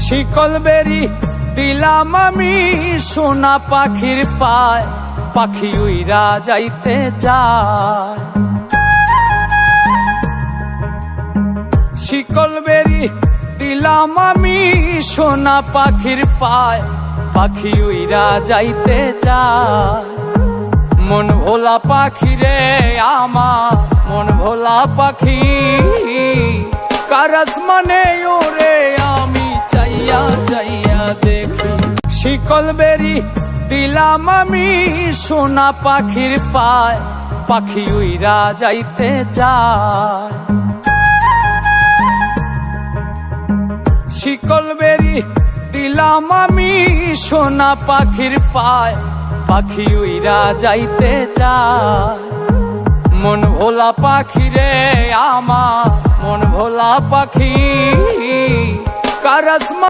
শিকল বেরি দিলাম আমি সোনা পাখির পায়, পাখি উইরা যাইতে চায়। শিকল বেরি দিলাম আমি সোনা পাখির পায়, পাখি উইরা যাইতে চায়। মন ভোলা পাখি রে আমার, মন ভোলা পাখি, কারাস মানে ওরে আমি চাইয়া চাইয়া দেখি। শিকল বেরি দিলাম আমি সোনা পাখির পায়, পাখি উইরা যাইতে চায়। শিকল বেরি দিলাম আমি সোনা পাখির পায়, পাখি উইরা যাইতে চায়। মন ভোলা পাখি রে আমার, মন ভোলা পাখি, কারাস